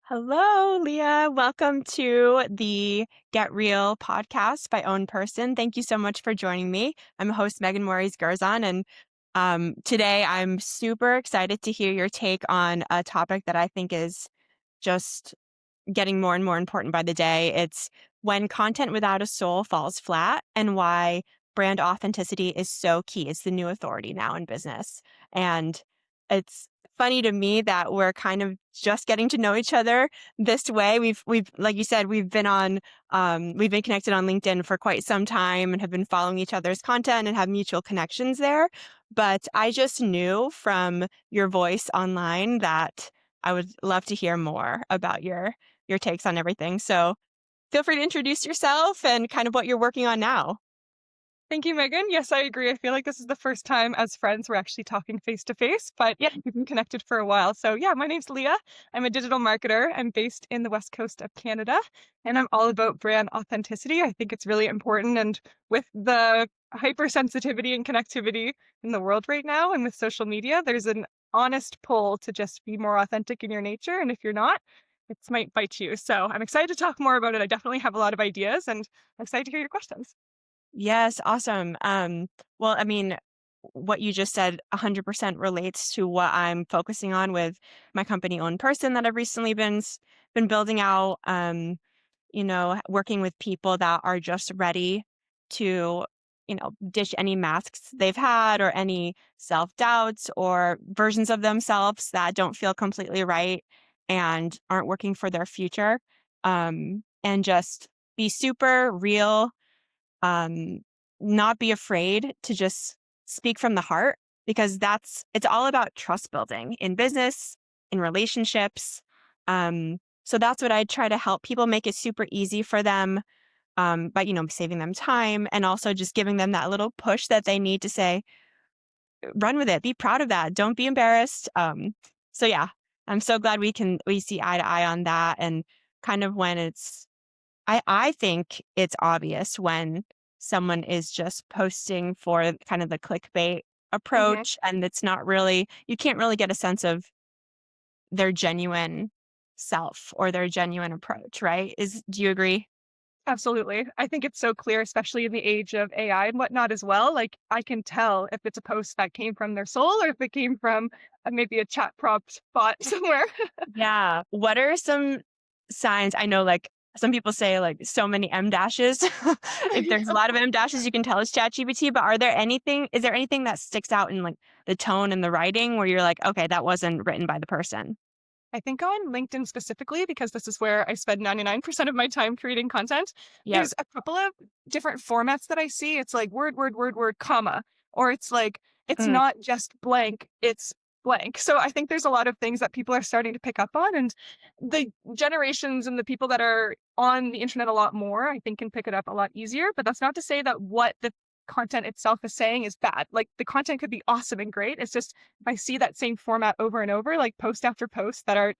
Hello, Leah. Welcome to the Get Real podcast by Own Person. Thank you so much for joining me. I'm host Megan Morris Gerzon, and today I'm super excited to hear your take on a topic that I think is just getting more and more important by the day. It's when content without a soul falls flat and why brand authenticity is so key. It's the new authority now in business. And it's funny to me that we're kind of just getting to know each other this way. We've like you said, we've been connected on LinkedIn for quite some time and have been following each other's content and have mutual connections there. But I just knew from your voice online that I would love to hear more about your takes on everything. So feel free to introduce yourself and kind of what you're working on now. Thank you, Megan. Yes, I agree. I feel like this is the first time as friends we're actually talking face to face, but Yeah. we've been connected for a while. So, yeah, my name's Leah. I'm a digital marketer. I'm based in the west coast of Canada, and I'm all about brand authenticity. I think it's really important. And with the hypersensitivity and connectivity in the world right now, and with social media, there's an honest pull to just be more authentic in your nature. And if you're not, it might bite you. So, I'm excited to talk more about it. I definitely have a lot of ideas, and I'm excited to hear your questions. Yes, awesome. Well, I mean, what you just said 100% relates to what I'm focusing on with my company Own Person that I've recently been building out. Working with people that are just ready to, ditch any masks they've had or any self-doubts or versions of themselves that don't feel completely right and aren't working for their future. And just be super real, um, not be afraid to just speak from the heart because it's all about trust building in business, in relationships. So that's what I try to help people make it super easy for them, by, saving them time and also just giving them that little push that they need to say, run with it, be proud of that. Don't be embarrassed. So yeah, I'm so glad we see eye to eye on that. And kind of when I think it's obvious when someone is just posting for kind of the clickbait approach and it's not really, you can't really get a sense of their genuine self or their genuine approach, right? Do you agree? Absolutely. I think it's so clear, especially in the age of AI and whatnot as well. Like, I can tell if it's a post that came from their soul or if it came from maybe a chat prompt bot somewhere. Yeah. What are some signs? I know like some people say like so many M dashes. If there's a lot of M dashes, you can tell it's ChatGPT, but is there anything that sticks out in like the tone and the writing where you're like, okay, that wasn't written by the person? I think on LinkedIn specifically, because this is where I spend 99% of my time creating content, Yep. there's a couple of different formats that I see. It's like word, word, word, word, comma, or it's like, it's Mm, not just blank, it's blank. So I think there's a lot of things that people are starting to pick up on. And the generations and the people that are on the internet a lot more, I think can pick it up a lot easier. But that's not to say that what the content itself is saying is bad. Like the content could be awesome and great. It's just if I see that same format over and over, like post after post that are,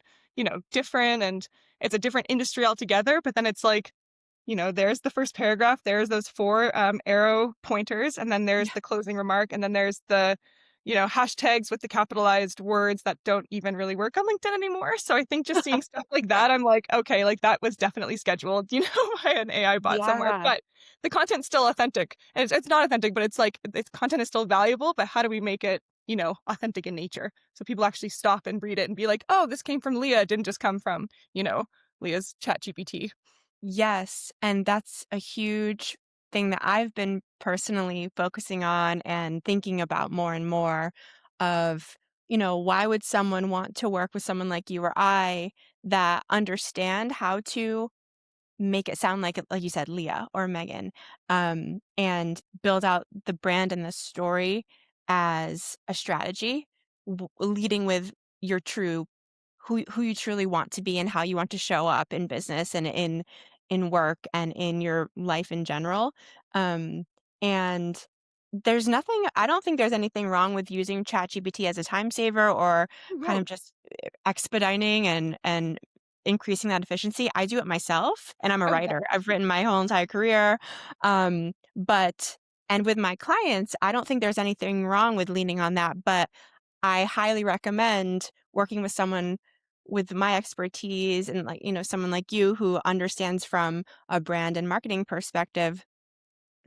different and it's a different industry altogether, but then it's like, there's the first paragraph, there's those four arrow pointers, and then there's yeah. the closing remark, and then there's the, hashtags with the capitalized words that don't even really work on LinkedIn anymore. So I think just seeing stuff like that, I'm like, okay, like that was definitely scheduled, by an AI bot somewhere. Yeah. But the content's still authentic. And it's not authentic, but it's like its content is still valuable, but how do we make it, authentic in nature? So people actually stop and read it and be like, oh, this came from Leah, it didn't just come from, Leah's chat GPT. Yes, and that's a huge thing that I've been personally focusing on and thinking about more and more of, why would someone want to work with someone like you or I that understand how to make it sound like you said, Leah or Megan, and build out the brand and the story as a strategy, leading with your true who you truly want to be and how you want to show up in business and in work and in your life in general. Um, and I don't think there's anything wrong with using ChatGPT as a time saver or kind No. of just expediting and increasing that efficiency. I do it myself and I'm a Oh, writer. I've written my whole entire career. But and with my clients, I don't think there's anything wrong with leaning on that, but I highly recommend working with someone with my expertise and like, someone like you who understands from a brand and marketing perspective,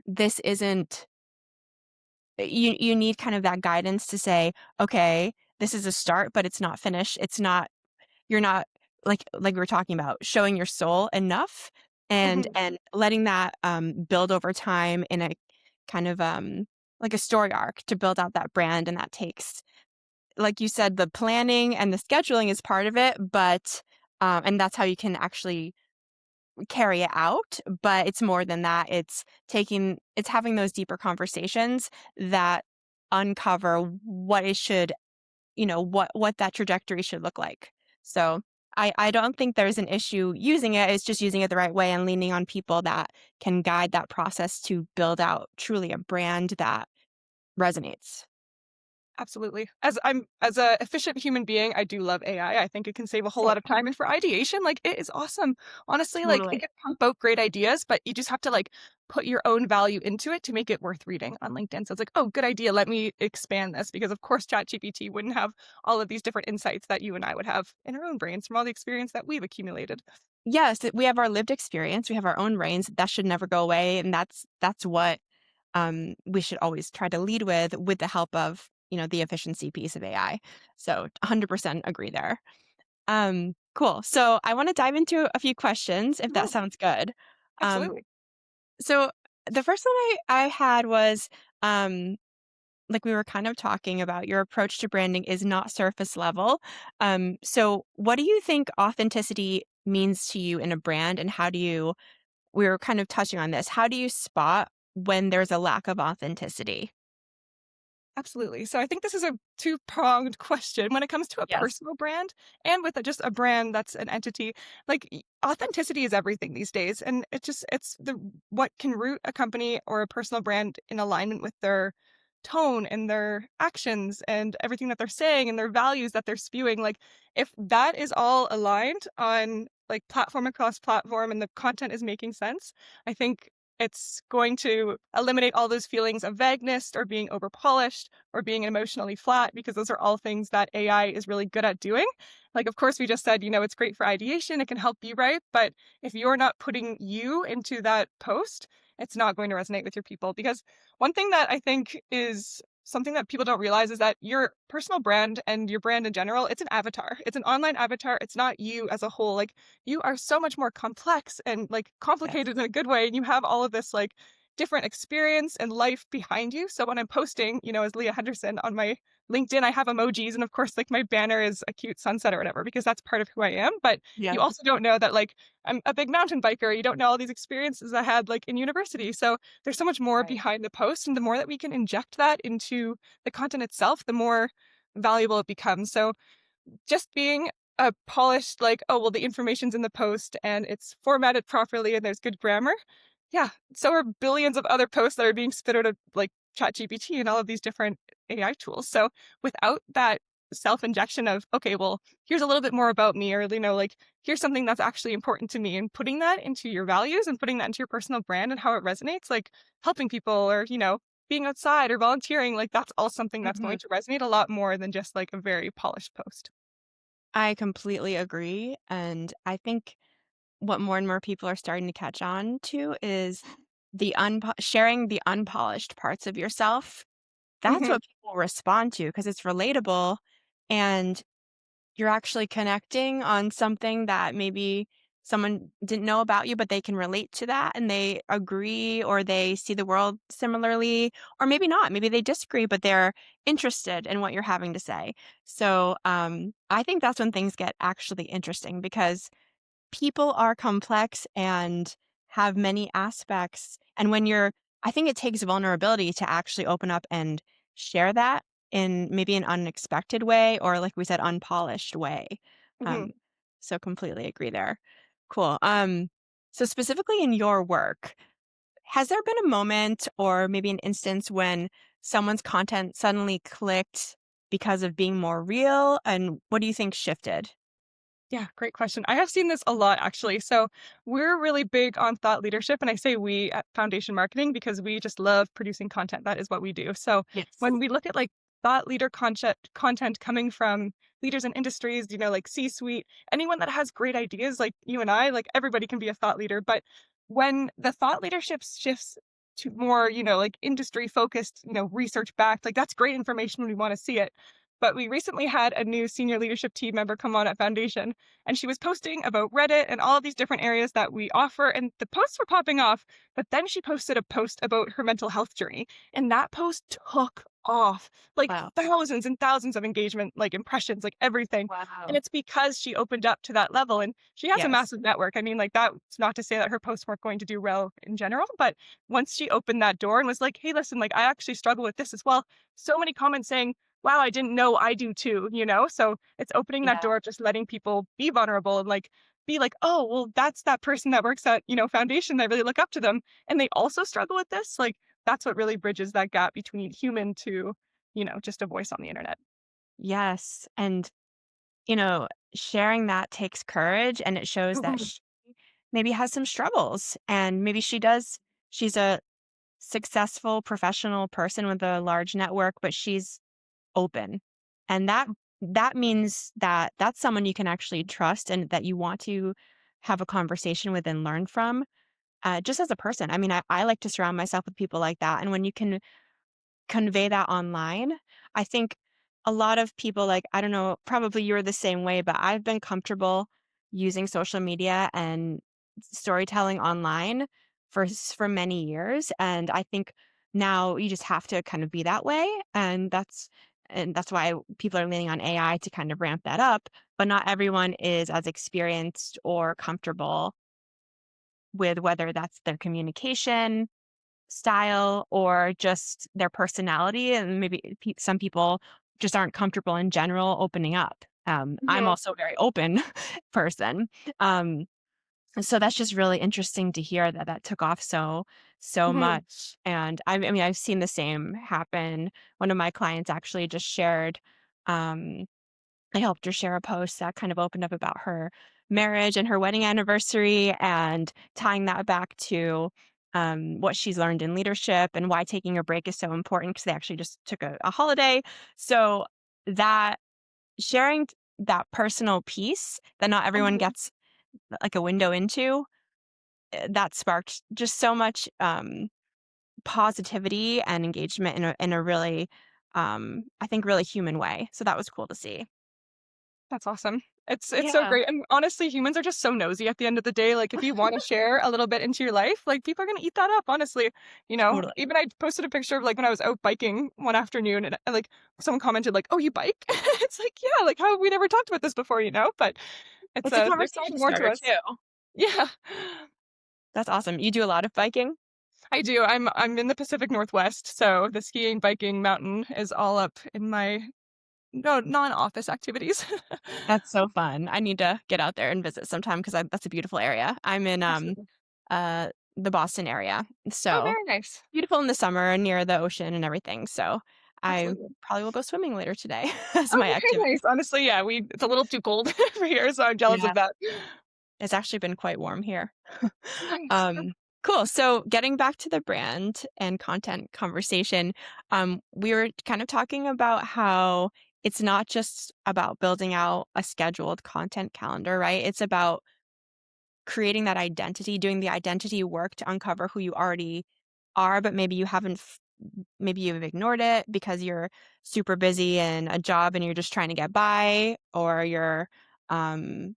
this isn't you need kind of that guidance to say, okay, this is a start, but it's not finished. It's not you're not like we were talking about, showing your soul enough Mhm. and letting that build over time in a kind of like a story arc to build out that brand. And that takes, like you said, the planning and the scheduling is part of it, but and that's how you can actually carry it out, but it's more than that. It's having those deeper conversations that uncover what it should, what that trajectory should look like. So I don't think there's an issue using it. It's just using it the right way and leaning on people that can guide that process to build out truly a brand that resonates. Absolutely. As a efficient human being, I do love AI. I think it can save a whole Same. lot of time, and for ideation, like, it is awesome. Honestly, like, it Totally. can pump out great ideas, but you just have to, like, put your own value into it to make it worth reading on LinkedIn. So it's like, "Oh, good idea. Let me expand this," because, of course, ChatGPT wouldn't have all of these different insights that you and I would have in our own brains from all the experience that we've accumulated. Yes, we have our lived experience. We have our own brains. That should never go away, and that's what we should always try to lead with the help of the efficiency piece of AI. So 100% agree there. Cool. So I want to dive into a few questions if that Mhm. sounds good. Um, Absolutely. so the first one I had was um, like we were kind of talking about your approach to branding is not surface level. So what do you think authenticity means to you in a brand, and how do you? We were kind of touching on this. How do you spot when there's a lack of authenticity? Absolutely. So I think this is a two-pronged question when it comes to a Yes. personal brand and with just a brand that's an entity. Like authenticity is everything these days, and it's the what can root a company or a personal brand in alignment with their tone and their actions and everything that they're saying and their values that they're spewing. Like if that is all aligned on like platform across platform and the content is making sense, I think it's going to eliminate all those feelings of vagueness or being overpolished or being emotionally flat because those are all things that AI is really good at doing. Like, of course, we just said, it's great for ideation, it can help you write, but if you're not putting you into that post, it's not going to resonate with your people. Because one thing that I think is something that people don't realize is that your personal brand and your brand in general, it's an avatar. It's an online avatar. It's not you as a whole. Like you are so much more complex and like Yes. complicated in a good way. And you have all of this like different experience and life behind you. So when I'm posting, as Leah Henderson on my LinkedIn, I have emojis. And of course, like my banner is a cute sunset or whatever, because that's part of who I am. But you Yeah. also don't know that like I'm a big mountain biker. You don't know all these experiences I had like in university. So there's so much more Right. behind the post. And the more that we can inject that into the content itself, the more valuable it becomes. So just being a polished, like, "Oh, well, the information's in the post and it's formatted properly and there's good grammar." Yeah, so are billions of other posts that are being spit out of, like, ChatGPT and all of these different AI tools. So without that self-injection of, "Okay, well, here's a little bit more about me," or, like, "Here's something that's actually important to me," and putting that into your values and putting that into your personal brand and how it resonates, like, helping people or, being outside or volunteering, like, that's all something that's Mhm. going to resonate a lot more than just, like, a very polished post. I completely agree. And I think what more and more people are starting to catch on to is sharing the unpolished parts of yourself. That's Mhm, what people respond to because it's relatable and you're actually connecting on something that maybe someone didn't know about you, but they can relate to that and they agree or they see the world similarly, or maybe not. Maybe they disagree, but they're interested in what you're having to say. So I think that's when things get actually interesting because people are complex and have many aspects. And I think it takes vulnerability to actually open up and share that in maybe an unexpected way or, like we said, unpolished way. Um, mhm. so completely agree there. Cool. So specifically in your work, has there been a moment or maybe an instance when someone's content suddenly clicked because of being more real? And what do you think shifted? Yeah, great question. I have seen this a lot actually. So we're really big on thought leadership, and I say we at Foundation Marketing because we just love producing content. That is what we do. So Yes. when we look at like thought leader content coming from leaders in industries, like C-suite, anyone that has great ideas like you and I, like everybody can be a thought leader. But when the thought leadership shifts to more, like industry focused, research backed, like that's great information when we want to see it. But we recently had a new senior leadership team member come on at Foundation, and she was posting about Reddit and all of these different areas that we offer, and the posts were popping off. But then she posted a post about her mental health journey, and that post took off, like Wow. thousands and thousands of engagement, like impressions, like everything. And Wow. it's because she opened up to that level, and she has a Yes. massive network. I mean, like that's not to say that her posts weren't going to do well in general, but once she opened that door and was like, "Hey, listen, like I actually struggle with this as well." So many comments saying, "Wow, I didn't know I do too." So it's opening that Yeah. door, just letting people be vulnerable and like be like, "Oh, well, that's that person that works at, Foundation. I really look up to them. And they also struggle with this." Like that's what really bridges that gap between human to, just a voice on the internet. Yes. And, you know, sharing that takes courage and it shows that Mhm. she maybe has some struggles and maybe she's a successful professional person with a large network, but she's open. And that means that that's someone you can actually trust and that you want to have a conversation with and learn from, just as a person. I mean, I like to surround myself with people like that. And when you can convey that online, I think a lot of people, like, I don't know, probably you're the same way, but I've been comfortable using social media and storytelling online for many years, and I think now you just have to kind of be that way, and that's why people are leaning on AI to kind of ramp that up, but not everyone is as experienced or comfortable with whether that's their communication style or just their personality, and maybe some people just aren't comfortable in general opening up. I'm Mhm. also a very open person. Um, so that's just really interesting to hear that that took off so Mhm. much. And I mean, I've seen the same happen. One of my clients actually just shared. Um, I helped her share a post that kind of opened up about her marriage and her wedding anniversary and tying that back to what she's learned in leadership and why taking a break is so important because they actually just took a holiday. So that sharing that personal piece that not everyone Mhm. gets like a window into, that sparked just so much positivity and engagement in a really, I think, really human way. So that was cool to see. That's awesome. It's so Yeah, great, and honestly, humans are just so nosy at the end of the day, like, if you wanna share a little bit into your life, like, people are gonna eat that up, honestly, totally. Even I posted a picture of, like, when I was out biking one afternoon, and like, someone commented, like, "Oh, you bike?" It's like, "Yeah, like, how have we never talked about this before?" But It's a there's so much conversation more to starter us. too. Yeah. That's awesome. You do a lot of biking? I do, I'm in the Pacific Northwest, so the skiing, biking, mountain is all up in my no non-office activities. That's so fun. I need to get out there and visit sometime because that's a beautiful area. I'm in, Absolutely. uh, the Boston area, Oh, so very nice. beautiful in the summer and near the ocean and everything, so I Absolutely. probably will go swimming later today as Oh, my very activity. nice. Honestly, yeah, we it's a little too cold for here, so I'm jealous Yeah, of that. it's actually been quite warm here. Nice. Um, cool. So getting back to the brand and content conversation, we were kind of talking about how it's not just about building out a scheduled content calendar, right? It's about creating that identity, doing the identity work to uncover who you already are, but maybe you haven't, maybe you've ignored it because you're super busy in a job and you're just trying to get by, or you're, um,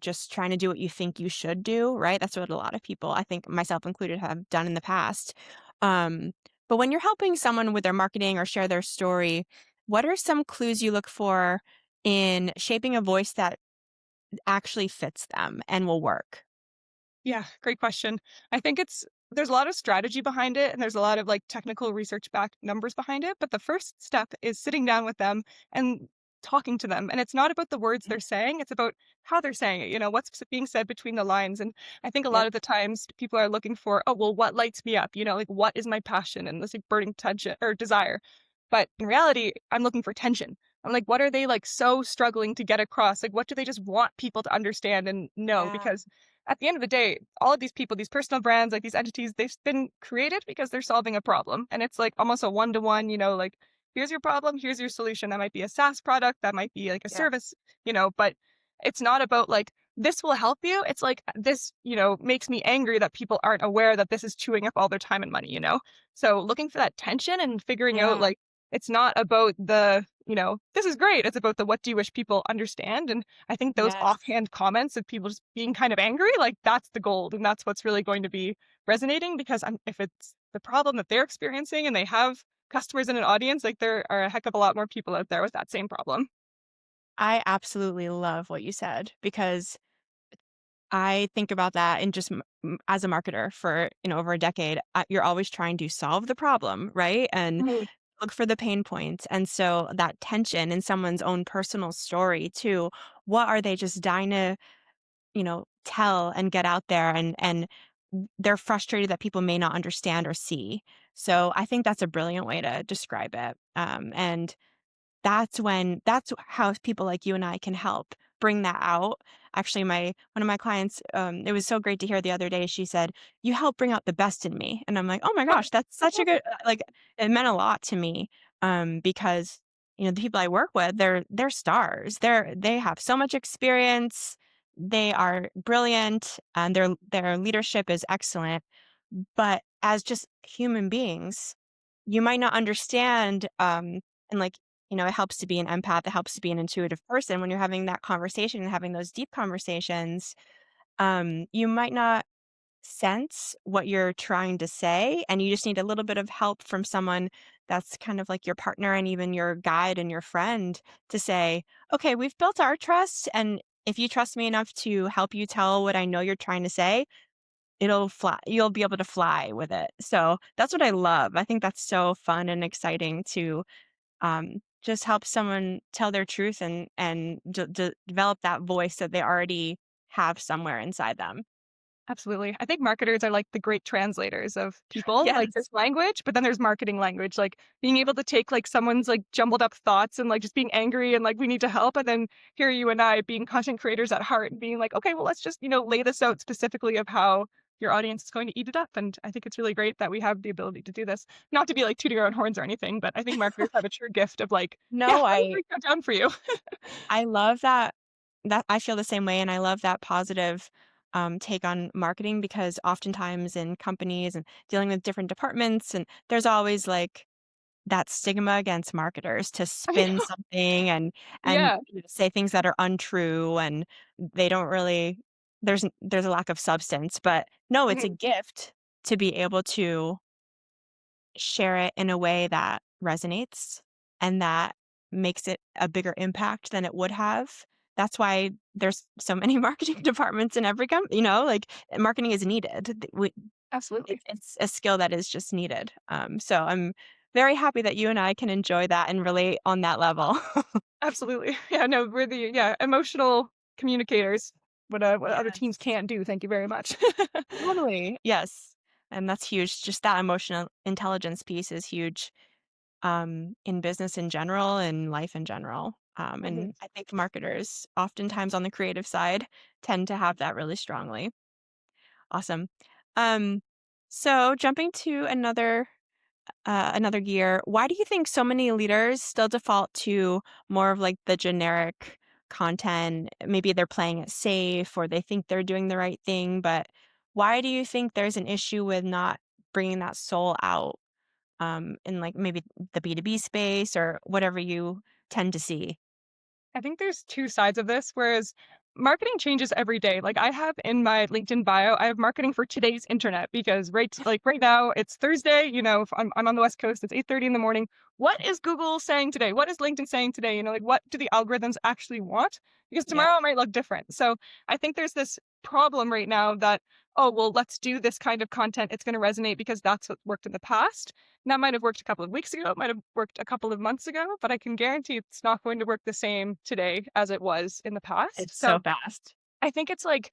just trying to do what you think you should do, right? That's what a lot of people, I think myself included, have done in the past. Um, but when you're helping someone with their marketing or share their story, what are some clues you look for in shaping a voice that actually fits them and will work? Yeah, great question. I think there's a lot of strategy behind it and there's a lot of like technical research backed numbers behind it. But the first step is sitting down with them and talking to them. And it's not about the words Mhm. they're saying, it's about how they're saying it, what's being said between the lines. And I think a lot Yep. of the times people are looking for, oh, well, what lights me up? Like what is my passion and this like burning tension or desire? But in reality, I'm looking for tension. I'm like, what are they like so struggling to get across? Like, what do they just want people to understand and know? Yeah. Because at the end of the day, all of these people, these personal brands, like these entities, they've been created because they're solving a problem. And it's like almost a one to one, like here's your problem, here's your solution. That might be a SaaS product, that might be like a Yeah. service, but it's not about like, this will help you. It's like this, makes me angry that people aren't aware that this is chewing up all their time and money. So looking for that tension and figuring out Yeah. like, it's not about this is great. It's about the what do you wish people understand. And I think those Yes. offhand comments of people just being kind of angry, like that's the gold. And that's what's really going to be resonating because if it's the problem that they're experiencing and they have customers in an audience, like there are a heck of a lot more people out there with that same problem. I absolutely love what you said because I think about that and just as a marketer for, over a decade, you're always trying to solve the problem, right? And Mhm. look for the pain points. And so that tension in someone's own personal story too, what are they just dying to, tell and get out there and they're frustrated that people may not understand or see. So I think that's a brilliant way to describe it. And that's how people like you and I can help bring that out. Actually, my one of my clients, it was so great to hear the other day, she said, "You help bring out the best in me." And I'm like, "Oh my Oh, gosh, that's that's such a awesome. good," like, it meant a lot to me, because, the people I work with, they're stars. They have so much experience. They are brilliant, and their leadership is excellent. But as just human beings, you might not understand, and like, it helps to be an empath, it helps to be an intuitive person when you're having that conversation and having those deep conversations. You might not sense what you're trying to say, and you just need a little bit of help from someone that's kind of like your partner and even your guide and your friend to say, okay, we've built our trust. And if you trust me enough to help you tell what I know you're trying to say, it'll fly. You'll be able to fly with it. So that's what I love. I think that's so fun and exciting to just help someone tell their truth and develop that voice that they already have somewhere inside them. Absolutely. I think marketers are like the great translators of people. Like Yes. there's language, but then there's marketing language. Like being able to take like someone's like jumbled up thoughts and like just being angry and like we need to help. And then here you and I being content creators at heart and being like, okay, well, let's just, lay this out specifically of how your audience is going to eat it up. And I think it's really great that we have the ability to do this. Not to be like tooting our own horns or anything, but I think marketers have a true gift of like, yeah, No, let me I break that down for you. I love that I feel the same way, and I love that positive, take on marketing because oftentimes in companies and dealing with different departments, and there's always, like, that stigma against marketers to I spin know. something and Yeah. say things that are untrue, and they don't really there's a lack of substance, but no, it's a Mhm. gift to be able to share it in a way that resonates and that makes it a bigger impact than it would have. That's why there's so many marketing departments in every like, marketing is needed. Absolutely. It's a skill that is just needed. So I'm very happy that you and I can enjoy that and relate on that level. Absolutely. Yeah, no, we're the emotional communicators. What other teams Yes. can't do. Thank you very much. Totally. Yes. And that's huge. Just that emotional intelligence piece is huge, in business in general and life in general. Mhm. And I think marketers, oftentimes on the creative side, tend to have that really strongly. Awesome. Um, so jumping to another gear, why do you think so many leaders still default to more of like the generic content? Maybe they're playing it safe or they think they're doing the right thing, but why do you think there's an issue with not bringing that soul out, in like maybe the B2B space or whatever you tend to see? I think there's 2 sides of this, whereas marketing changes every day. Like, I have in my LinkedIn bio, I have marketing for today's internet because right now, it's Thursday, if I'm on the West Coast, it's 8:30 in the morning. What is Google saying today? What is LinkedIn saying today? Like, what do the algorithms actually want? Because Yep. tomorrow it might look different. So, I think there's this problem right now that, "Oh, well, let's do this kind of content. It's gonna resonate because that's what worked in the past." And that might have worked a couple of weeks ago, it might have worked a couple of months ago, but I can guarantee it's not going to work the same today as it was in the past. It's So so fast. I think it's like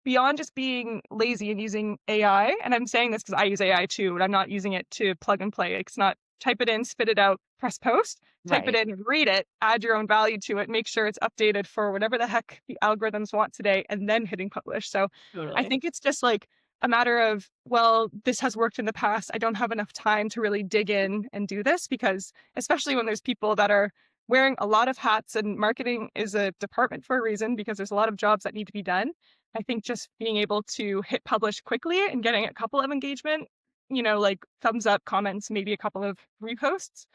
beyond just being lazy and using AI, and I'm saying this because I use AI too, and I'm not using it to plug and play. It's not type it in, spit it out, press post, type it Right. in, read it, add your own value to it, make sure it's updated for whatever the heck the algorithms want today, and then hitting publish. So I Totally. think it's just like a matter of, well, this has worked in the past. I don't have enough time to really dig in and do this because, especially when there's people that are wearing a lot of hats and marketing is a department for a reason because there's a lot of jobs that need to be done. I think just being able to hit publish quickly and getting a couple of engagement, like thumbs up, comments, maybe a couple of reposts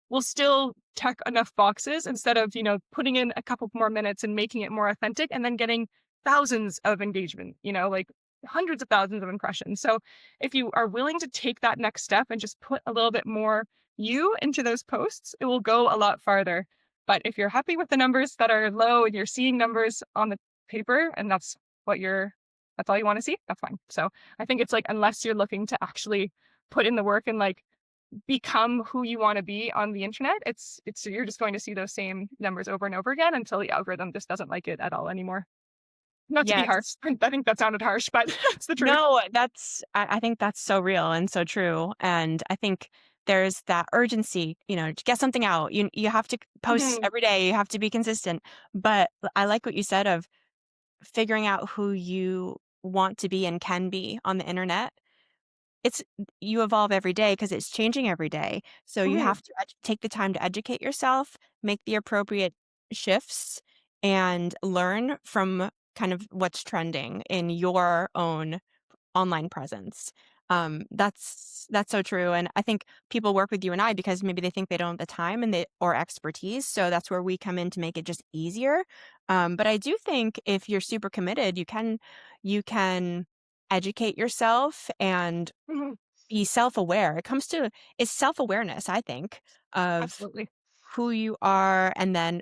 will still check enough boxes instead of, putting in a couple more minutes and making it more authentic and then getting thousands of engagement, like hundreds of thousands of impressions. So if you are willing to take that next step and just put a little bit more you into those posts, it will go a lot farther. But if you're happy with the numbers that are low and you're seeing numbers on the paper and that's all you want to see, that's fine. So I think it's like, unless you're looking to actually put in the work and like become who you want to be on the internet, it's you're just going to see those same numbers over and over again until the algorithm just doesn't like it at all anymore. Not to be harsh. Yes. I think that sounded harsh, but it's the truth. No, I think that's so real and so true. And I think there's that urgency, to get something out. You have to post Mhm. every day, you have to be consistent. But I like what you said of figuring out who you want to be and can be on the internet. It's You evolve every day because it's changing every day. So you Mhm. have to take the time to educate yourself, make the appropriate shifts, and learn from kind of what's trending in your own online presence. That's so true, and I think people work with you and I because maybe they think they don't have the time or expertise, so that's where we come in to make it just easier. But I do think if you're super committed, you can educate yourself and Mhm. be self-aware. It's self-awareness, I think, of Absolutely. who you are, and then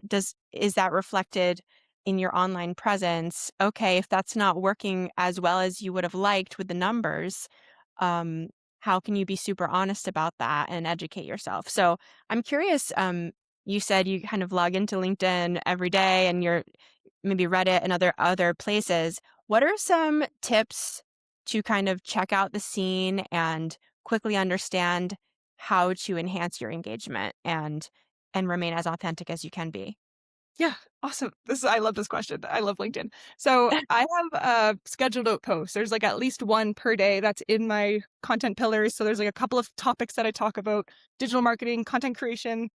is that reflected in your online presence? Okay, if that's not working as well as you would have liked with the numbers, um, how can you be super honest about that and educate yourself? So I'm curious, you said you kind of log into LinkedIn every day and you're maybe Reddit and other places. What are some tips to kind of check out the scene and quickly understand how to enhance your engagement and remain as authentic as you can be? Yeah, awesome. I love this question. I love LinkedIn. So I have scheduled out posts. There's like at least one per day that's in my content pillars. So there's like a couple of topics that I talk about: digital marketing, content creation,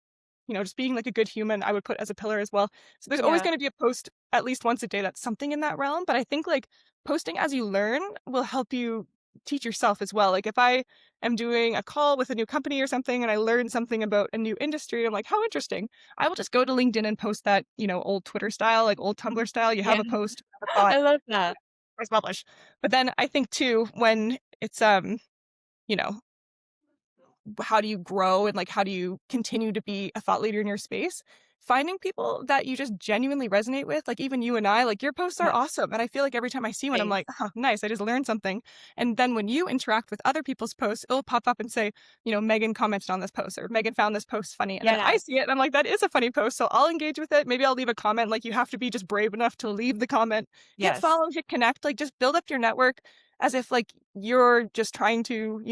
just being like a good human, I would put as a pillar as well. So there's always Yeah. going to be a post at least once a day that's something in that realm. But I think like posting as you learn will help you teach yourself as well. Like if I am doing a call with a new company or something and I learn something about a new industry, I'm like, how interesting. I will just go to LinkedIn and post that, old Twitter style, like old Tumblr style. You have Yeah. a post, you have a thought, I love that. press publish. But then I think too, when it's you know, how do you grow and like how do you continue to be a thought leader in your space, finding people that you just genuinely resonate with, like even you and I, like your posts are Yes. awesome, and I feel like every time I see one I'm Thanks. like, oh, nice, I just learned something. And then when you interact with other people's posts, it'll pop up and say, Megan commented on this post or Megan found this post funny, and then I Yes. see it and I'm like, that is a funny post, so I'll engage with it. Maybe I'll leave a comment. Like you have to be just brave enough to leave the comment, hit Yes. follow, hit connect, like just build up your network as if like you're just trying to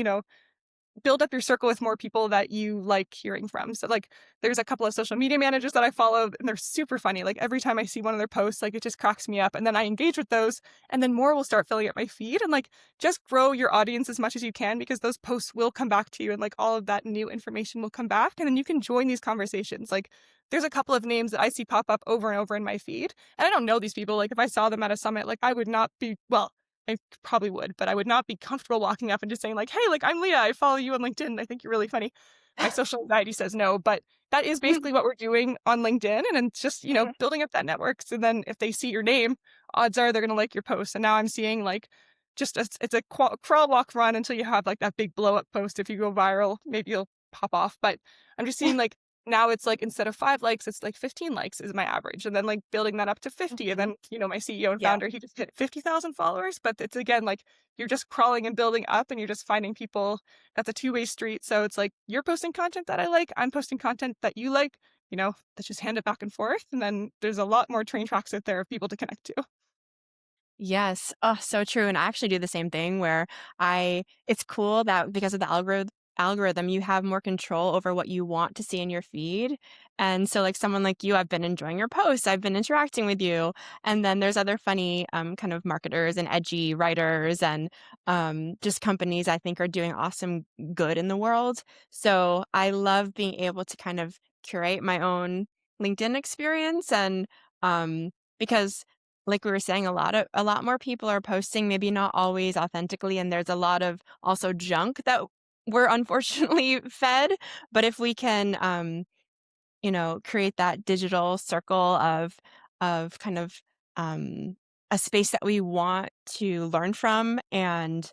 build up your circle with more people that you like hearing from. So like there's a couple of social media managers that I follow and they're super funny. Like every time I see one of their posts, like it just cracks me up. And then I engage with those and then more will start filling up my feed, and like just grow your audience as much as you can because those posts will come back to you and like all of that new information will come back and then you can join these conversations. Like there's a couple of names that I see pop up over and over in my feed. And I don't know these people. Like if I saw them at a summit, like I would not be, well, I probably would, but I would not be comfortable walking up and just saying like, "Hey, like I'm Leah. I follow you on LinkedIn. I think you're really funny." My social anxiety says no, but that is basically what we're doing on LinkedIn, and it's just building up that network. So then, if they see your name, odds are they're gonna like your post. And now I'm seeing like just it's a crawl, walk, run until you have like that big blow up post. If you go viral, maybe you'll pop off. But I'm just seeing like now it's like instead of 5 likes, it's like 15 likes is my average. And then like building that up to 50. And Mhm. then, my CEO and Yeah. founder, he just hit 50,000 followers. But it's again like you're just crawling and building up and you're just finding people. That's a two-way street. So it's like you're posting content that I like, I'm posting content that you like, let's just hand it back and forth. And then there's a lot more train tracks out there of people to connect to. Yes. Oh, so true. And I actually do the same thing where it's cool that because of the algorithm, you have more control over what you want to see in your feed. And so, like someone like you, I've been enjoying your posts, I've been interacting with you. And then there's other funny kind of marketers and edgy writers and just companies I think are doing awesome good in the world. So I love being able to kind of curate my own LinkedIn experience and because like we were saying, a lot more people are posting, maybe not always authentically, and there's a lot of also junk that we're unfortunately fed. But if we can, create that digital circle of kind of a space that we want to learn from and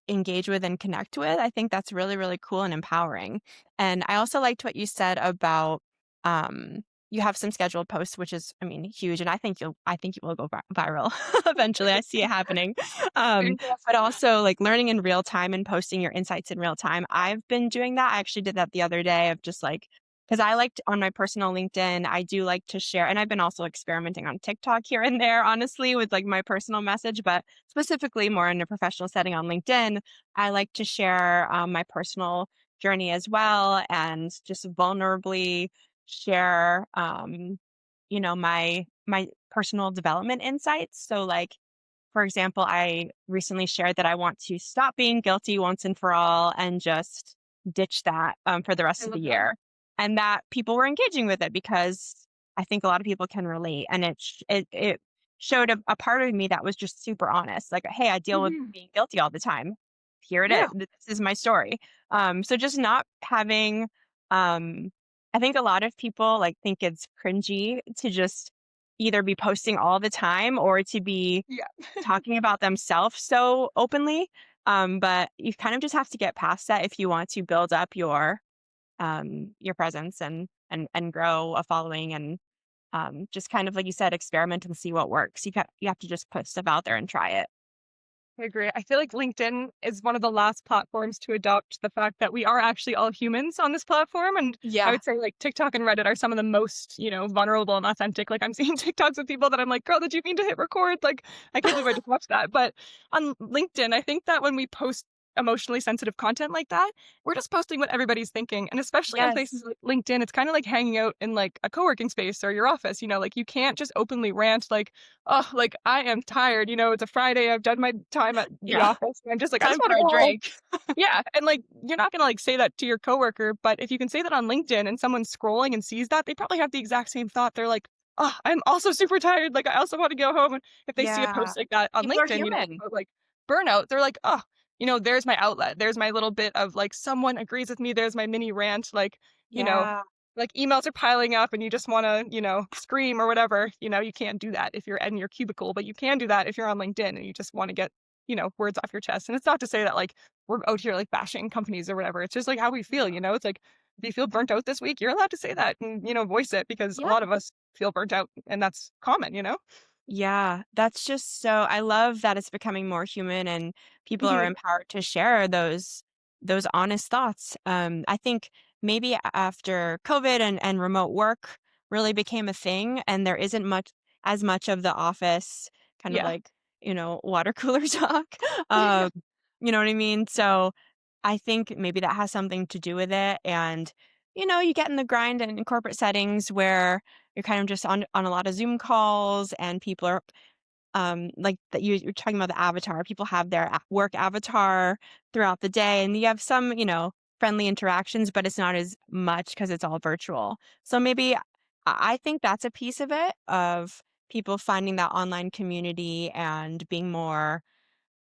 engage with and connect with, I think that's really, really cool and empowering. And I also liked what you said about um, you have some scheduled posts, which is, I mean, huge. And I think you will go viral eventually. I see it happening. Um, but also like learning in real time and posting your insights in real time. I've been doing that. I actually did that the other day of just like because I liked on my personal LinkedIn, I do like to share, and I've been also experimenting on TikTok here and there, honestly, with like my personal message, but specifically more in a professional setting on LinkedIn, I like to share my personal journey as well and just vulnerably share, my personal development insights. So, like, for example, I recently shared that I want to stop being guilty once and for all and just ditch that for the I rest of the love that. year. And that people were engaging with it because I think a lot of people can relate. And it showed a part of me that was just super honest. Like, hey, I deal with Mhm. being guilty all the time. Here it is. Yeah. This is my story. So just not having, um, I think a lot of people like think it's cringy to just either be posting all the time or to be Yeah. talking about themselves so openly. But you kind of just have to get past that if you want to build up your presence and grow a following and just kind of like you said, experiment and see what works. You have to just put stuff out there and try it. I agree. I feel like LinkedIn is one of the last platforms to adopt the fact that we are actually all humans on this platform. And I Yeah. would say like TikTok and Reddit are some of the most, vulnerable and authentic. Like I'm seeing TikToks of people that I'm like, girl, did you mean to hit record? Like, I can't believe I just watched that. But on LinkedIn, I think that when we post emotionally sensitive content like that, we're just posting what everybody's thinking. And especially on places Yes. like LinkedIn, it's kind of like hanging out in like a co-working space or your office, like you can't just openly rant like, oh, like I am tired. It's a Friday. I've done my time at the Yeah. office. And I'm just like, I just Time want for to a go home. drink. Yeah. And like, you're not going to like say that to your coworker, but if you can say that on LinkedIn and someone's scrolling and sees that, they probably have the exact same thought. They're like, oh, I'm also super tired. Like, I also want to go home. And if they see a Yeah. post like that on People are LinkedIn, human. about, like burnout, they're like, oh, there's my outlet. There's my little bit of like, someone agrees with me. There's my mini rant. Like, you know, Yeah. like emails are piling up and you just want to, scream or whatever, you can't do that if you're in your cubicle, but you can do that if you're on LinkedIn and you just want to get, words off your chest. And it's not to say that like we're out here like bashing companies or whatever. It's just like how we feel, It's like if you feel burnt out this week, you're allowed to say that and, voice it because a Yeah. lot of us feel burnt out and that's common. Yeah, that's just so I love that it's becoming more human and people are Mhm. empowered to share those honest thoughts. I think maybe after COVID and remote work really became a thing and there isn't much of the office kind of Yeah. like, water cooler talk. Um, you know what I mean? So I think maybe that has something to do with it. And, you get in the grind and in corporate settings where you're kind of just on a lot of Zoom calls and people are like that you're talking about the avatar. People have their work avatar throughout the day and you have some, friendly interactions, but it's not as much because it's all virtual. So maybe I think that's a piece of it of people finding that online community and being more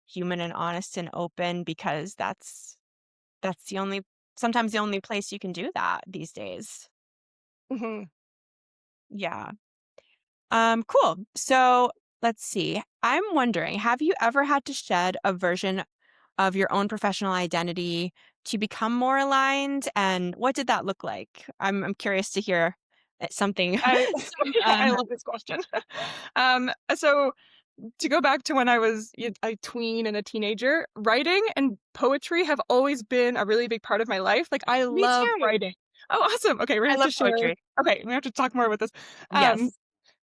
human and honest and open because that's the only sometimes the only place you can do that these days. Mhm. Yeah. Cool. So let's see. I'm wondering, have you ever had to shed a version of your own professional identity to become more aligned? And what did that look like? I'm curious to hear something. I Uh, I love this question. So to go back to when I was a tween and a teenager, writing and poetry have always been a really big part of my life. Like I Me love too. writing. Oh, awesome. Okay, we're gonna I have to love share. poetry. Okay, we have to talk more about this. Um, Yes.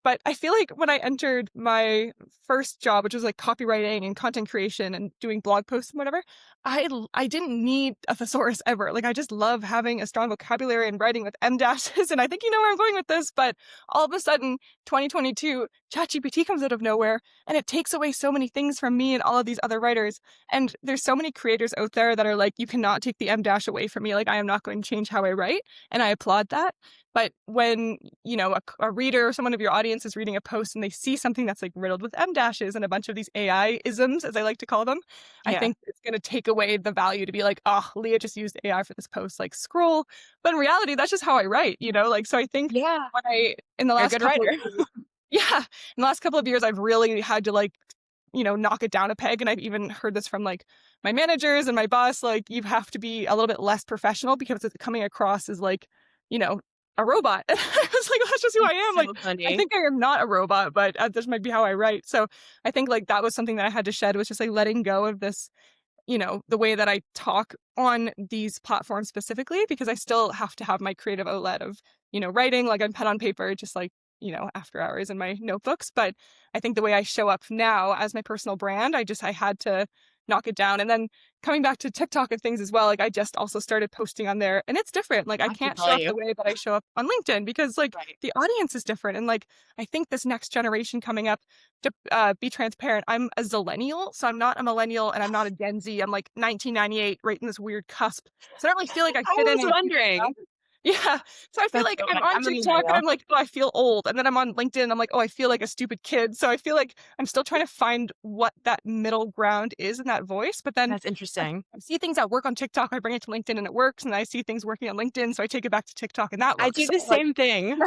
But I feel like when I entered my first job, which was like copywriting and content creation and doing blog posts and whatever, I didn't need a thesaurus ever. Like I just love having a strong vocabulary and writing with M dashes. And I think you know where I'm going with this, but all of a sudden, 2022, ChatGPT comes out of nowhere and it takes away so many things from me and all of these other writers. And there's so many creators out there that are like, you cannot take the M dash away from me. Like I am not going to change how I write. And I applaud that. But when, a reader or someone of your audience is reading a post and they see something that's like riddled with M dashes and a bunch of these AI isms, as I like to call them, I Yeah. think it's going to take away the value to be like, oh, Leah just used AI for this post, like scroll. But in reality, that's just how I write, Like, so I think Yeah. in the You're a last good couple of writer. years, yeah, in the last couple of years, I've really had to like, knock it down a peg. And I've even heard this from like my managers and my boss, like, you have to be a little bit less professional because it's coming across as like, you know, a robot. And I was like, that's just who I That's am. Like, so I funny. think I am not a robot, but this might be how I write. So I think like that was something that I had to shed was just like letting go of this, the way that I talk on these platforms specifically, because I still have to have my creative outlet of, writing like on pen on paper, just like, after hours in my notebooks. But I think the way I show up now as my personal brand, I had to knock it down. And then coming back to TikTok and things as well, like I just also started posting on there and it's different. Like I I have to can't tell show up the you. way that I show up on LinkedIn because like Right. the audience is different. And like I think this next generation coming up, to be transparent, I'm a zillennial, so I'm not a millennial and I'm not a Gen Z. I'm like 1998, right in this weird cusp. So I don't really feel like I I fit in was with people. wondering. Yeah. So I feel That's like so I'm funny. on I'm a TikTok and millennial. I'm like, oh, I feel old. And then I'm on LinkedIn and I'm like, oh, I feel like a stupid kid. So I feel like I'm still trying to find what that middle ground is in that voice. But then That's I interesting. I see things that work on TikTok, I bring it to LinkedIn and it works. And I see things working on LinkedIn, so I take it back to TikTok and that I works. do So the like, same thing.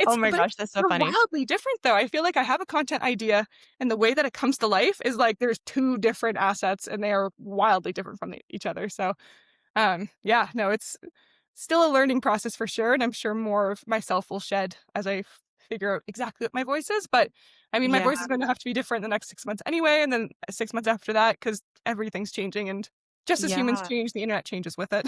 Oh my but gosh, that's so they're funny. wildly different though. I feel like I have a content idea and the way that it comes to life is like there's two different assets and they are wildly different from each other. So yeah, no, it's still a learning process for sure, and I'm sure more of myself will shed as I figure out exactly what my voice is, but, I mean, my Yeah. voice is going to have to be different the next 6 months anyway, and then 6 months after that, because everything's changing, and just as humans Yeah. change, the internet changes with it.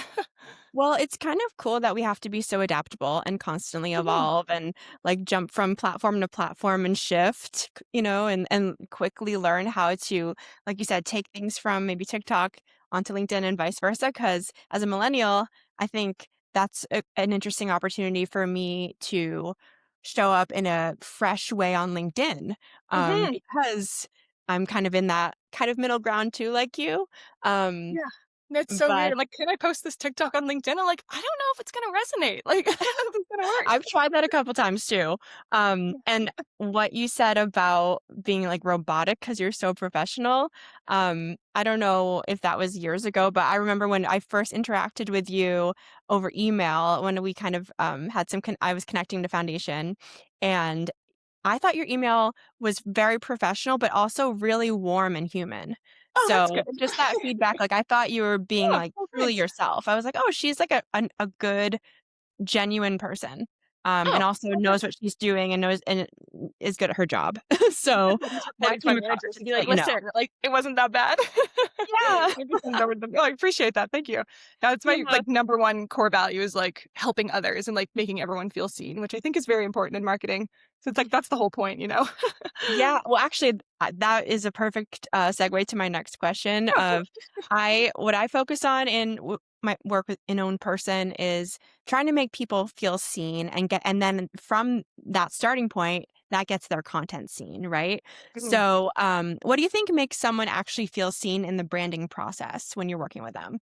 Well, it's kind of cool that we have to be so adaptable and constantly Mhm. evolve and like jump from platform to platform and shift, and quickly learn how to, like you said, take things from maybe TikTok onto LinkedIn and vice versa. Because as a millennial, I think that's an interesting opportunity for me to show up in a fresh way on LinkedIn, Mhm. because I'm kind of in that kind of middle ground too, like you. Um, Yeah. That's so weird. but I'm like, "Can I post this TikTok on LinkedIn?" I'm like, "I don't know if it's gonna resonate." Like, I don't know if it's gonna work. I've tried that a couple times too. And what you said about being like robotic because you're so professional, I don't know if that was years ago, but I remember when I first interacted with you over email when we kind of had I was connecting to Foundation, and I thought your email was very professional, but also really warm and human. Oh, that's So good. just that feedback, like I thought you were being Oh, like well, truly thanks. yourself. I was like, oh, she's like a good genuine person, and Oh, also well, knows thanks. what she's doing and knows and is good at her job. So Just reporting that to my came across, managers and just be to like, let you know. "Listen, like, it wasn't that bad." Yeah. Maybe send it over to them. Oh, I appreciate that, thank you. That's my, Yeah. like, number 1 core value is, like, helping others and, like, making everyone feel seen, which I think is very important in marketing. So it's like, that's the whole point? Yeah, well, actually, that is a perfect, segue to my next question Oh, of cool. I what I focus on in my work with in own person is trying to make people feel seen and then from that starting point, that gets their content seen, right? Mhm. So, what do you think makes someone actually feel seen in the branding process when you're working with them?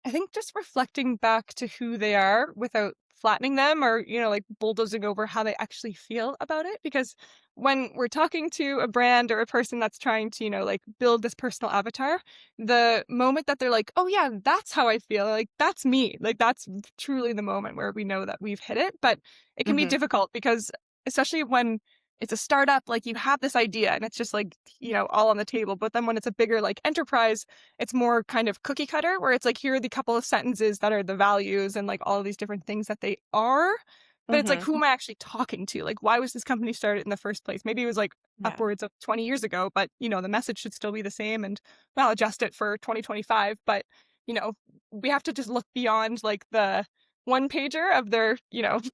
I think just reflecting back to who they are without flattening them or, like bulldozing over how they actually feel about it. Because when we're talking to a brand or a person that's trying to, like build this personal avatar, the moment that they're like, oh, yeah, that's how I feel, like that's me, like that's truly the moment where we know that we've hit it. But it can be Mhm, difficult because, especially when it's a startup, like you have this idea and it's just like, all on the table. But then when it's a bigger like enterprise, it's more kind of cookie cutter where it's like, here are the couple of sentences that are the values and like all of these different things that they are. But it's like, mhm, who am I actually talking to? Like, why was this company started in the first place? Maybe it was like yeah, upwards of 20 years ago, but the message should still be the same and I'll adjust it for 2025. But, you know, we have to just look beyond like one pager of their,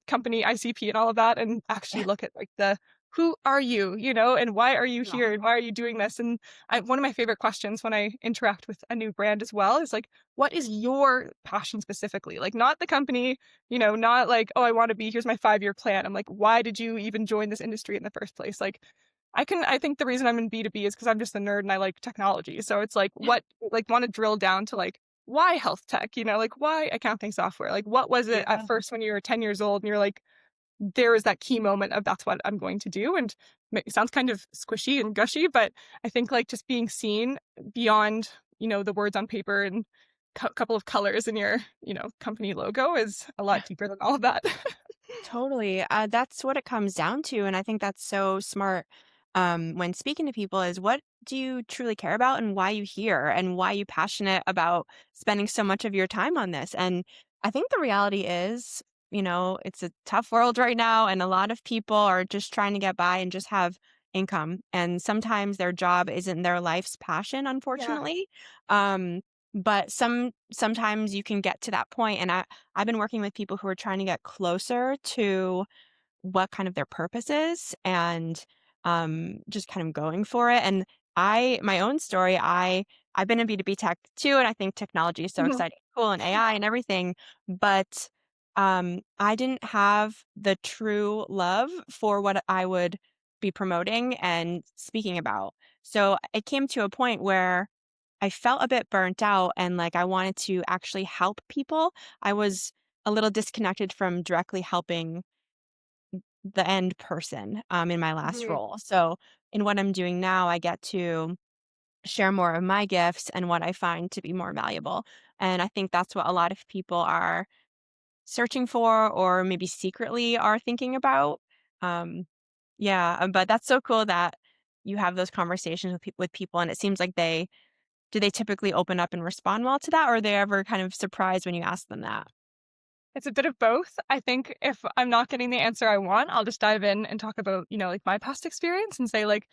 company ICP and all of that, and actually look at like the who are you, and why are you Yeah. here and why are you doing this? And one of my favorite questions when I interact with a new brand as well is like, what is your passion specifically? Like, not the company, not like, oh, I want to be, here's my 5-year plan. I'm like, why did you even join this industry in the first place? Like, I think the reason I'm in B2B is because I'm just a nerd and I like technology. So it's like, like, want to drill down to like, why health tech? Like, why accounting software? Like, what was it at Yeah. first when you were 10 years old and you're like, there was that key moment of that's what I'm going to do? And it sounds kind of squishy and gushy, but I think like just being seen beyond, the words on paper and couple of colors in your, company logo is a lot deeper than all of that. Totally. That's what it comes down to. And I think that's so smart when speaking to people is what do you truly care about and why you here and why you passionate about spending so much of your time on this. And I think the reality is, it's a tough world right now, and a lot of people are just trying to get by and just have income. And sometimes their job isn't their life's passion, Yeah. unfortunately. Um, but sometimes you can get to that point, and I've been working with people who are trying to get closer to what kind of their purpose is and just kind of going for it. And my own story, I've been in B2B tech too, and I think technology is so Mhm. exciting, cool, and AI and everything. But I didn't have the true love for what I would be promoting and speaking about. So it came to a point where I felt a bit burnt out and like I wanted to actually help people. I was a little disconnected from directly helping the end person in my last Mhm. role. So, in what I'm doing now, I get to share more of my gifts and what I find to be more valuable. And I think that's what a lot of people are searching for or maybe secretly are thinking about. Um, yeah, but that's so cool that you have those conversations with people, and it seems like they typically open up and respond well to that, or are they ever kind of surprised when you ask them that? It's a bit of both. I think if I'm not getting the answer I want, I'll just dive in and talk about, like my past experience and say like,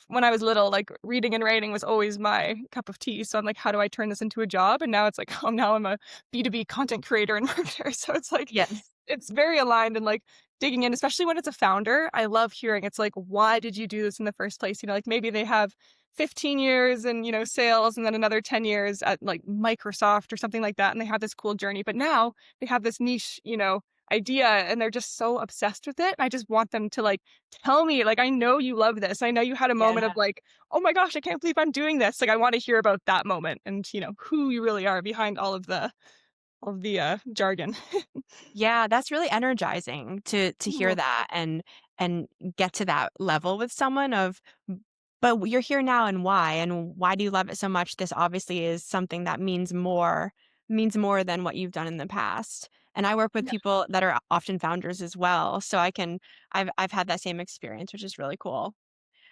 when I was little, like reading and writing was always my cup of tea. So I'm like, how do I turn this into a job? And now it's like, oh, now I'm a B2B content creator and marketer. So it's like, Yes. it's very aligned and like digging in, especially when it's a founder. I love hearing it's like, why did you do this in the first place? Like maybe they have 15 years in, sales and then another 10 years at like Microsoft or something like that. And they have this cool journey. But now they have this niche, idea and they're just so obsessed with it. I just want them to like tell me, like, I know you love this. I know you had a Yeah. moment of like, oh my gosh, I can't believe I'm doing this. Like I want to hear about that moment and who you really are behind all of the jargon. Yeah, that's really energizing to hear Mhm. that and get to that level with someone of but you're here now and why do you love it so much? This obviously is something that means more than what you've done in the past. And I work with Yeah. people that are often founders as well, so I've had that same experience, which is really cool.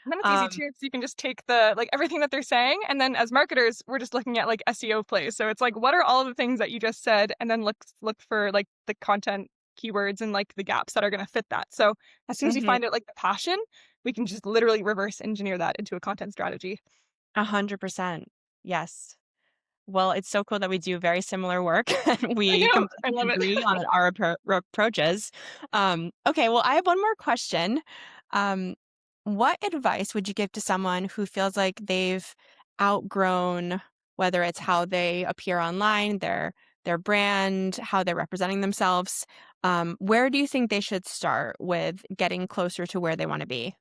And then it's easy Um, too, because you can just take the like everything that they're saying, and then as marketers, we're just looking at like SEO plays. So it's like, what are all the things that you just said, and then look for like the content keywords and like the gaps that are going to fit that. So as soon as we mhm, find out like the passion, we can just literally reverse engineer that into a content strategy. 100%. Yes. Well, it's so cool that we do very similar work and I we know, I completely love it. agree on our approaches. Okay, well, I have one more question. Um, what advice would you give to someone who feels like they've outgrown whether it's how they appear online, their brand, how they're representing themselves? Where do you think they should start with getting closer to where they want to be?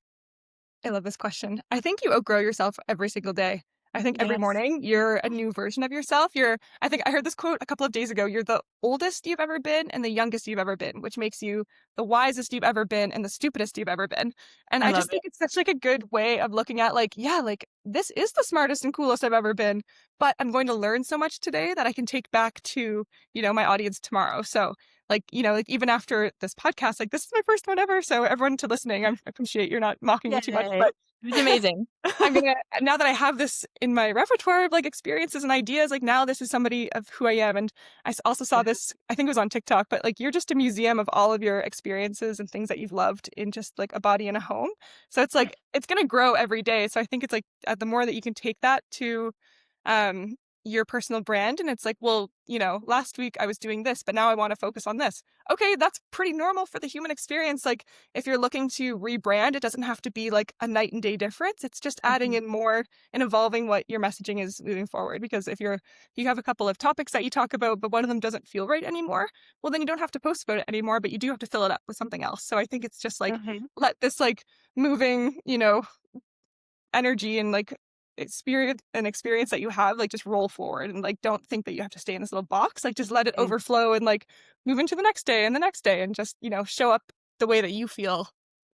I love this question. I think you outgrow yourself every single day. I think every Yes. morning you're a new version of yourself. I think I heard this quote a couple of days ago. You're the oldest you've ever been and the youngest you've ever been, which makes you the wisest you've ever been and the stupidest you've ever been. And I I love just it. think it's such like a good way of looking at like, yeah, like this is the smartest and coolest I've ever been, but I'm going to learn so much today that I can take back to, my audience tomorrow. So like, like even after this podcast, like this is my first one ever. So everyone to listening, I appreciate you're not mocking me too much, Yay. but It was amazing. I'm gonna now that I have this in my repertoire of like experiences and ideas, like now this is somebody of who I am. And also saw Yeah. this, I think it was on TikTok, but like you're just a museum of all of your experiences and things that you've loved in just like a body and a home. So it's like it's gonna grow every day. So I think it's like the more that you can take that to your personal brand and it's like, well, last week I was doing this, but now I want to focus on this. Okay, that's pretty normal for the human experience. Like if you're looking to rebrand, it doesn't have to be like a night and day difference. It's just adding Mhm. in more and evolving what your messaging is moving forward. Because if you have a couple of topics that you talk about, but one of them doesn't feel right anymore, well then you don't have to post about it anymore, but you do have to fill it up with something else. So I think it's just like Mhm. let this like moving, energy and like experience that you have, like just roll forward and like don't think that you have to stay in this little box. Like just let it Mm. overflow and like move into the next day and the next day and just, show up the way that you feel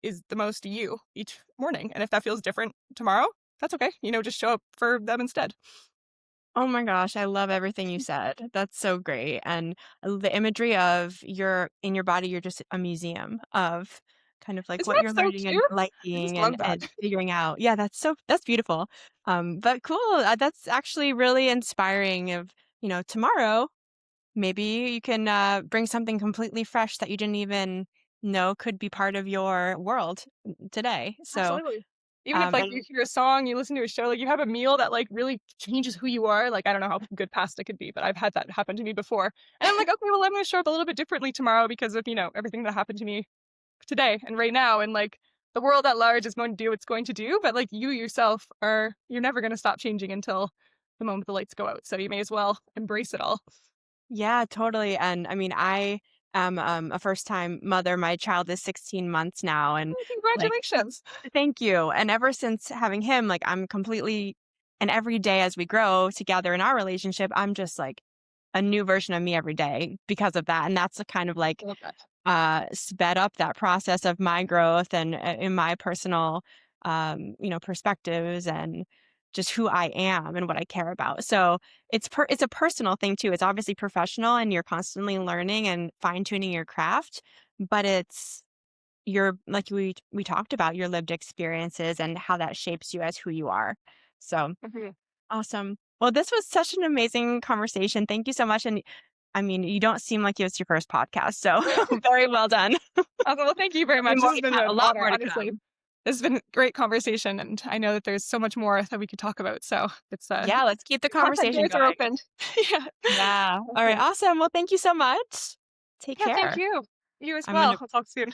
is the most you each morning. And if that feels different tomorrow, that's okay. Just show up for them instead. Oh my gosh, I love everything you said. That's so great. And the imagery of your body, you're just a museum of kind of like Isn't what that you're so learning and cute? I just liking love that. and figuring out. Yeah, that's beautiful. But cool. That's actually really inspiring of, tomorrow, maybe you can bring something completely fresh that you didn't even know could be part of your world today. So, Absolutely. Even if, like, you and hear a song, you listen to a show, like, you have a meal that, like, really changes who you are, like, I don't know how good pasta could be, but I've had that happen to me before, and I'm like, "Okay, well, I'm gonna show up a little bit differently tomorrow because of, everything that happened to me today and right now," and, like, the world at large is going to do what it's going to do, but, like, you yourself you're never gonna stop changing until the moment the lights go out, so you may as well embrace it all. yeah, totally. And I mean, I am a first time mother. My child is 16 months now. And Oh, like, congratulations. thank you. And ever since having him, like, I'm completely, and every day as we grow together in our relationship, I'm just like a new version of me every day because of that. And that's a kind of like I love that. sped up that process of my growth and in my personal, perspectives and just who I am and what I care about. So it's a personal thing too. It's obviously professional and you're constantly learning and fine tuning your craft, but it's your like we talked about your lived experiences and how that shapes you as who you are. So Mhm. awesome. Well, this was such an amazing conversation. Thank you so much. And I mean, you don't seem like it was your first podcast, so very well done. Awesome, well, thank you very Be much. more This has to been come, a an lot honor, more to honestly. come. This has been a great conversation, and I know that there's so much more that we could talk about, so it's, Yeah, let's keep the contact conversation doors are going. open. Yeah. Yeah. All right, Awesome. awesome. Well, thank you so much. Take Yeah, thank care. you. You as I'm well. gonna I'll talk soon.